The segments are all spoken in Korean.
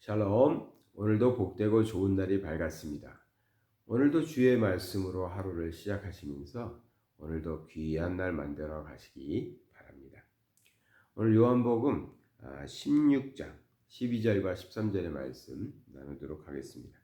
샬롬. 오늘도 복되고 좋은 날이 밝았습니다. 오늘도 주의 말씀으로 하루를 시작하시면서 오늘도 귀한 날 만들어 가시기 바랍니다. 오늘 요한복음 16장 12절과 13절의 말씀 나누도록 하겠습니다.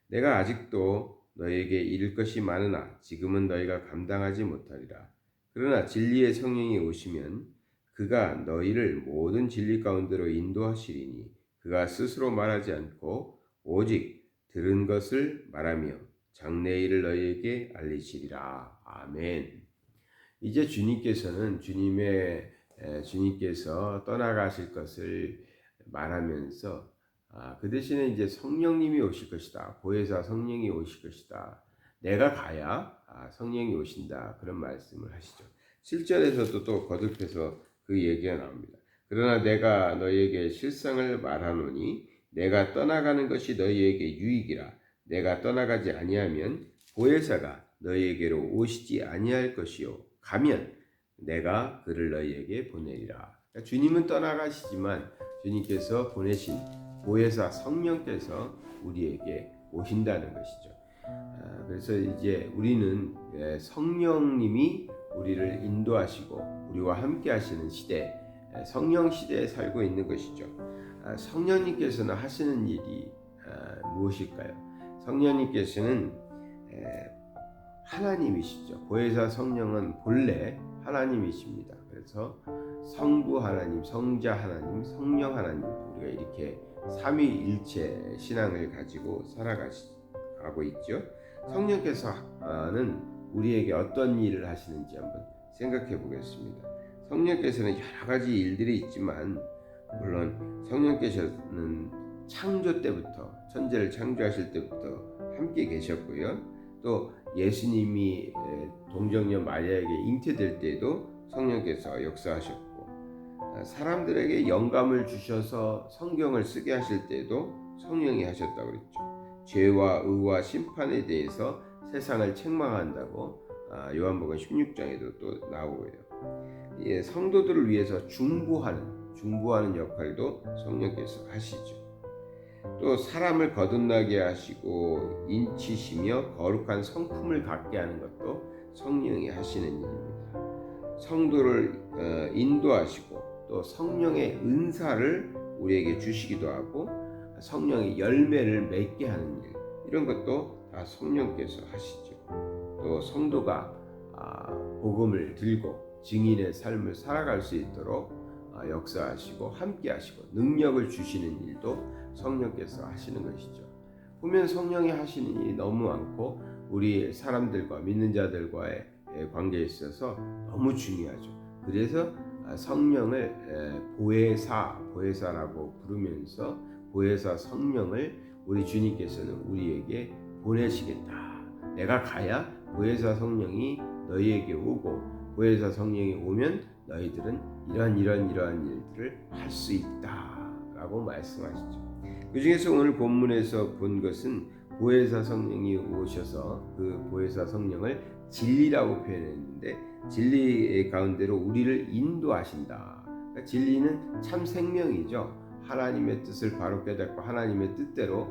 내가 아직도 너희에게 이를 것이 많으나 지금은 너희가 감당하지 못하리라. 그러나 진리의 성령이 오시면 그가 너희를 모든 진리 가운데로 인도하시리니 그가 스스로 말하지 않고 오직 들은 것을 말하며 장래 일을 너희에게 알리시리라. 아멘. 이제 주님께서 떠나가실 것을 말하면서 그 대신에 이제 성령님이 오실 것이다. 보혜사 성령이 오실 것이다. 내가 가야 성령이 오신다. 그런 말씀을 하시죠. 7절에서도 또 거듭해서 그 얘기가 나옵니다. 그러나 내가 너희에게 실상을 말하노니 내가 떠나가는 것이 너희에게 유익이라. 내가 떠나가지 아니하면 보혜사가 너희에게로 오시지 아니할 것이요 가면 내가 그를 너희에게 보내리라. 그러니까 주님은 떠나가시지만 주님께서 보내신 보혜사 성령께서 우리에게 오신다는 것이죠. 그래서 이제 우리는 성령님이 우리를 인도하시고 우리와 함께 하시는 시대, 성령 시대에 살고 있는 것이죠. 성령님께서는 하시는 일이 무엇일까요? 성령님께서는 하나님이시죠. 보혜사 성령은 본래 하나님이십니다. 그래서 성부 하나님, 성자 하나님, 성령 하나님, 우리가 이렇게 삼위일체 신앙을 가지고 살아가고 있죠. 성령께서는 우리에게 어떤 일을 하시는지 한번 생각해 보겠습니다. 성령께서는 여러 가지 일들이 있지만 물론 성령께서는 창조 때부터 천지를 창조하실 때부터 함께 계셨고요. 또 예수님이 동정녀 마리아에게 잉태될 때도 성령께서 역사하셨고 사람들에게 영감을 주셔서 성경을 쓰게 하실 때도 성령이 하셨다고 그랬죠. 죄와 의와 심판에 대해서 세상을 책망한다고 요한복음 16장에도 또 나오고요. 성도들을 위해서 중보하는 역할도 성령께서 하시죠. 또 사람을 거듭나게 하시고 인치시며 거룩한 성품을 갖게 하는 것도 성령이 하시는 일입니다. 성도를 인도하시고 또 성령의 은사를 우리에게 주시기도 하고 성령의 열매를 맺게 하는 일, 이런 것도 다 성령께서 하시죠. 또 성도가 복음을 들고 증인의 삶을 살아갈 수 있도록 역사하시고 함께하시고 능력을 주시는 일도 성령께서 하시는 것이죠. 보면 성령이 하시는 일이 너무 많고 우리 사람들과 믿는 자들과의 관계에 있어서 너무 중요하죠. 그래서 성령을 보혜사라고 부르면서 보혜사 성령을 우리 주님께서는 우리에게 보내시겠다. 내가 가야 보혜사 성령이 너희에게 오고 보혜사 성령이 오면 너희들은 이러한 일들을 할 수 있다라고 말씀하시죠. 그 중에서 오늘 본문에서 본 것은 보혜사 성령이 오셔서 그 보혜사 성령을 진리라고 표현했는데 진리 가운데로 우리를 인도하신다. 그러니까 진리는 참 생명이죠. 하나님의 뜻을 바로 깨닫고 하나님의 뜻대로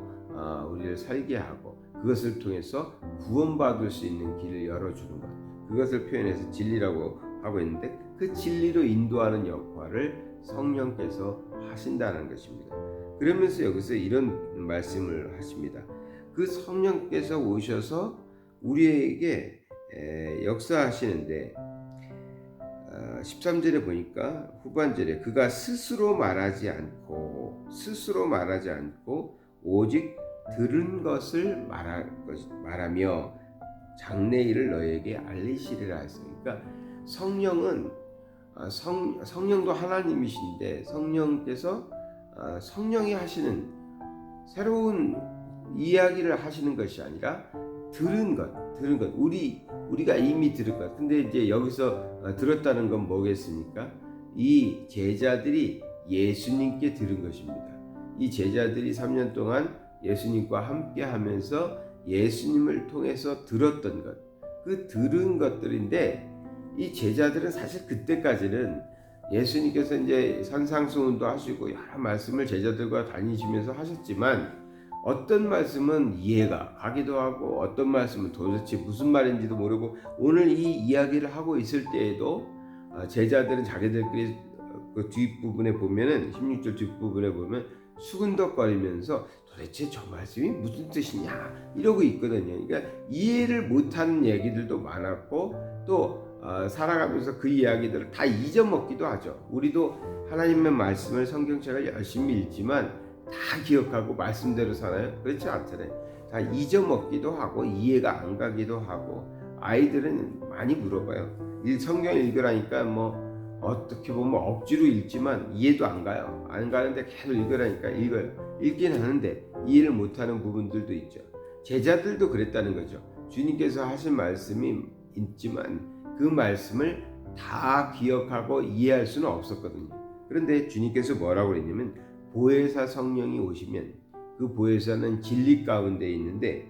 우리를 살게 하고 그것을 통해서 구원받을 수 있는 길을 열어주는 것, 그것을 표현해서 진리라고 하고 있는데 그 진리로 인도하는 역할을 성령께서 하신다는 것입니다. 그러면서 여기서 이런 말씀을 하십니다. 그 성령께서 오셔서 우리에게 역사하시는데 13절에 보니까 후반절에 그가 스스로 말하지 않고 오직 들은 것을 말하며 장래 일을 너희에게 알리시리라 했어요. 그러니까 성령은 성령도 하나님이신데 성령께서 성령이 하시는 새로운 이야기를 하시는 것이 아니라 들은 것 우리가 이미 들은 것. 근데 이제 여기서 들었다는 건 뭐겠습니까? 이 제자들이 예수님께 들은 것입니다. 이 제자들이 3년 동안 예수님과 함께 하면서 예수님을 통해서 들었던 것, 그 들은 것들인데 이 제자들은 사실 그때까지는 예수님께서 이제 산상수훈도 하시고 여러 말씀을 제자들과 다니시면서 하셨지만 어떤 말씀은 이해가 가기도 하고 어떤 말씀은 도대체 무슨 말인지도 모르고 오늘 이 이야기를 하고 있을 때에도 제자들은 자기들끼리 그 뒷부분에 보면은 16절 뒷부분에 보면 수근덕거리면서 도대체 저 말씀이 무슨 뜻이냐 이러고 있거든요. 그러니까 이해를 못하는 얘기들도 많았고 또 살아가면서 그 이야기들을 다 잊어먹기도 하죠. 우리도 하나님의 말씀을 성경책을 열심히 읽지만 다 기억하고 말씀대로 살아요? 그렇지 않잖아요. 다 잊어먹기도 하고 이해가 안 가기도 하고 아이들은 많이 물어봐요. 성경 읽으라니까 뭐 어떻게 보면 억지로 읽지만 이해도 안 가요. 안 가는데 계속 읽으라니까 읽어요. 읽긴 하는데 이해를 못하는 부분들도 있죠. 제자들도 그랬다는 거죠. 주님께서 하신 말씀이 있지만 그 말씀을 다 기억하고 이해할 수는 없었거든요. 그런데 주님께서 뭐라고 그랬냐면 보혜사 성령이 오시면 그 보혜사는 진리 가운데 있는데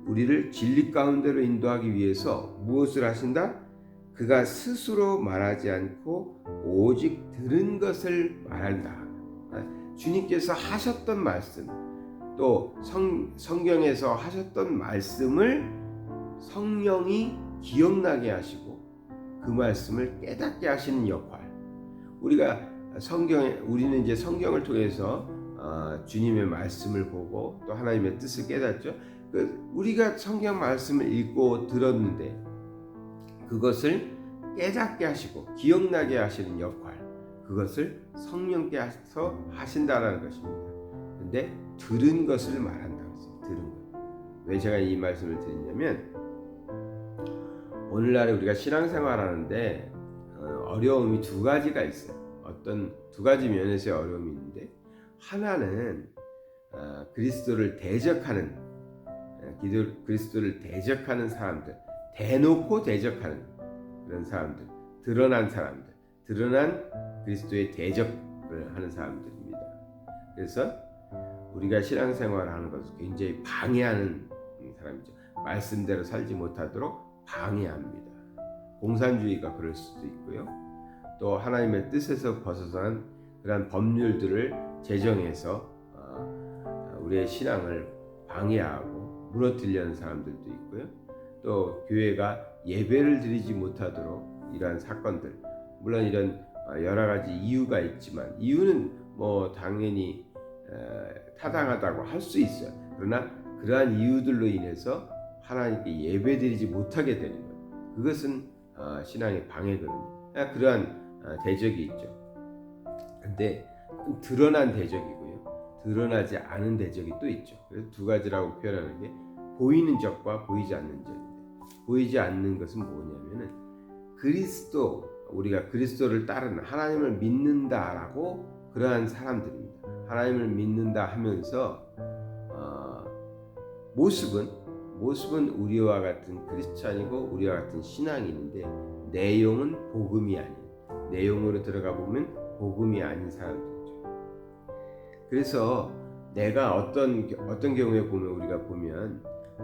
우리를 진리 가운데로 인도하기 위해서 무엇을 하신다? 그가 스스로 말하지 않고 오직 들은 것을 말한다. 주님께서 하셨던 말씀 또 성경에서 하셨던 말씀을 성령이 기억나게 하시고 그 말씀을 깨닫게 하시는 역할. 우리는 이제 성경을 통해서 주님의 말씀을 보고 또 하나님의 뜻을 깨닫죠. 우리가 성경 말씀을 읽고 들었는데 그것을 깨닫게 하시고 기억나게 하시는 역할, 그것을 성령께서 하신다라는 것입니다. 그런데 들은 것을 말한다고 했어요. 들은 것. 왜 제가 이 말씀을 드리냐면 오늘날에 우리가 신앙생활하는데 어려움이 두 가지가 있어요. 어떤 두 가지 면에서의 어려움이 있는데 하나는 그리스도를 대적하는 사람들, 대놓고 대적하는 그런 사람들, 드러난 그리스도의 대적을 하는 사람들입니다. 그래서 우리가 신앙생활을 하는 것을 굉장히 방해하는 사람이죠. 말씀대로 살지 못하도록 방해합니다. 공산주의가 그럴 수도 있고요. 또 하나님의 뜻에서 벗어난 그런 법률들을 제정해서 우리의 신앙을 방해하고 무너뜨리려는 사람들도 있고요. 또 교회가 예배를 드리지 못하도록 이러한 사건들, 물론 이런 여러 가지 이유가 있지만 이유는 뭐 당연히 타당하다고 할 수 있어요. 그러나 그러한 이유들로 인해서 하나님께 예배드리지 못하게 되는 것, 그것은 신앙의 방해거든요. 그러한 대적이 있죠. 근데 드러난 대적이고요, 드러나지 않은 대적이 또 있죠. 그래서 두 가지라고 표현하는 게 보이는 적과 보이지 않는 적인데, 보이지 않는 것은 뭐냐면은 우리가 그리스도를 따르는 하나님을 믿는다라고 그러한 사람들입니다. 하나님을 믿는다 하면서 모습은 우리와 같은 크리스찬이고 우리와 같은 신앙이 있는데 내용은 복음이 아닌, 내용으로 들어가 보면 복음이 아닌 사람들이죠. 그래서 내가 어떤 경우에 보면 우리가 보면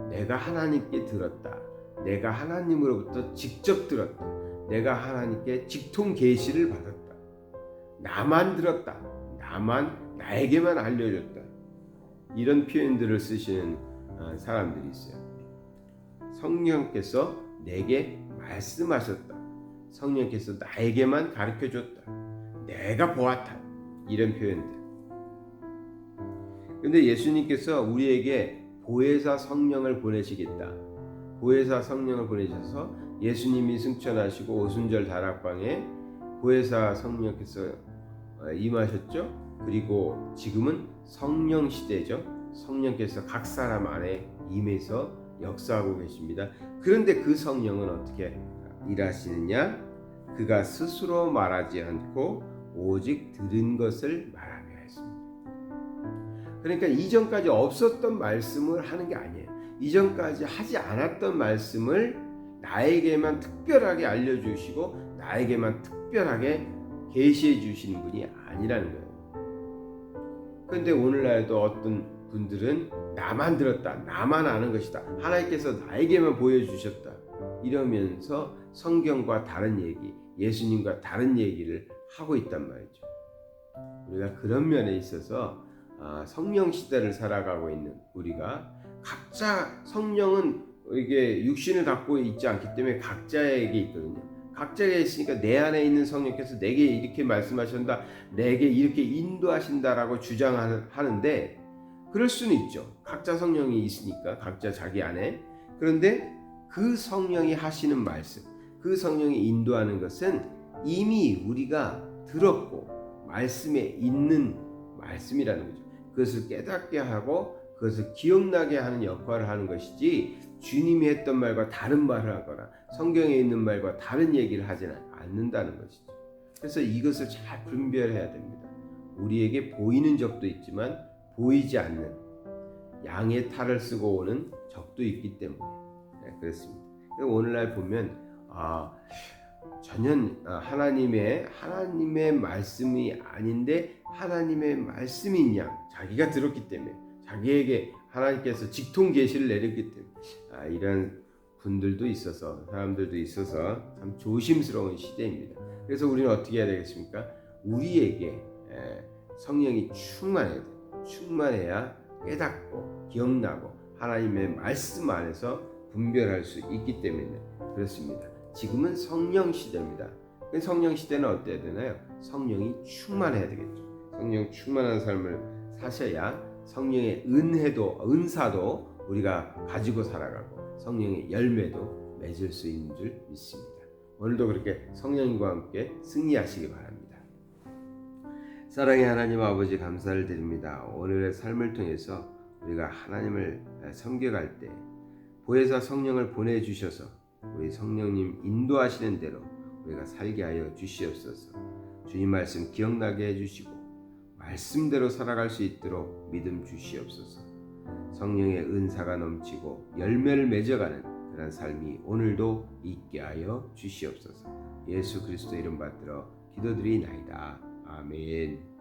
내가 하나님께 들었다, 내가 하나님으로부터 직접 들었다, 내가 하나님께 직통 계시를 받았다, 나만 들었다, 나에게만 알려줬다, 이런 표현들을 쓰시는 사람들이 있어요. 성령께서 내게 말씀하셨다, 성령께서 나에게만 가르쳐줬다, 내가 보았다, 이런 표현들. 그런데 예수님께서 우리에게 보혜사 성령을 보내시겠다, 보혜사 성령을 보내셔서 예수님이 승천하시고 오순절 다락방에 보혜사 성령께서 임하셨죠. 그리고 지금은 성령 시대죠. 성령께서 각 사람 안에 임해서 역사하고 계십니다. 그런데 그 성령은 어떻게 일하시느냐? 그가 스스로 말하지 않고 오직 들은 것을 말하며 했습니다. 그러니까 이전까지 없었던 말씀을 하는 게 아니에요. 이전까지 하지 않았던 말씀을 나에게만 특별하게 알려주시고 나에게만 특별하게 계시해 주시는 분이 아니라는 거예요. 그런데 오늘날도 어떤 분들은 나만 들었다, 나만 아는 것이다, 하나님께서 나에게만 보여주셨다, 이러면서 성경과 다른 얘기, 예수님과 다른 얘기를 하고 있단 말이죠. 우리가 그런 면에 있어서 성령 시대를 살아가고 있는 우리가 각자 성령은 이게 육신을 갖고 있지 않기 때문에 각자에게 있거든요. 각자에게 있으니까 내 안에 있는 성령께서 내게 이렇게 말씀하신다, 내게 이렇게 인도하신다라고 주장하는데 그럴 수는 있죠. 각자 성령이 있으니까 각자 자기 안에. 그런데 그 성령이 하시는 말씀, 그 성령이 인도하는 것은 이미 우리가 들었고 말씀에 있는 말씀이라는 거죠. 그것을 깨닫게 하고 그것을 기억나게 하는 역할을 하는 것이지 주님이 했던 말과 다른 말을 하거나 성경에 있는 말과 다른 얘기를 하지는 않는다는 것이죠. 그래서 이것을 잘 분별해야 됩니다. 우리에게 보이는 적도 있지만 보이지 않는 양의 탈을 쓰고 오는 적도 있기 때문에 그렇습니다. 오늘날 보면 전혀 하나님의 말씀이 아닌데 하나님의 말씀인 양 자기가 들었기 때문에 자기에게 하나님께서 직통 계시를 내렸기 때문에 이런 분들도 있어서 사람들도 있어서 참 조심스러운 시대입니다. 그래서 우리는 어떻게 해야 되겠습니까? 우리에게 성령이 충만해야 돼요. 충만해야 깨닫고 기억나고 하나님의 말씀 안에서 분별할 수 있기 때문에 그렇습니다. 지금은 성령 시대입니다. 성령 시대는 어때야 되나요? 성령이 충만해야 되겠죠. 성령 충만한 삶을 사셔야 성령의 은사도 우리가 가지고 살아가고 성령의 열매도 맺을 수 있는 줄 믿습니다. 오늘도 그렇게 성령님과 함께 승리하시기 바랍니다. 사랑의 하나님 아버지 감사를 드립니다. 오늘의 삶을 통해서 우리가 하나님을 섬겨갈 때 보혜사 성령을 보내주셔서 우리 성령님 인도하시는 대로 우리가 살게 하여 주시옵소서. 주님 말씀 기억나게 해주시고 말씀대로 살아갈 수 있도록 믿음 주시옵소서. 성령의 은사가 넘치고 열매를 맺어가는 그런 삶이 오늘도 있게 하여 주시옵소서. 예수 그리스도 이름 받들어 기도드리나이다. 아멘.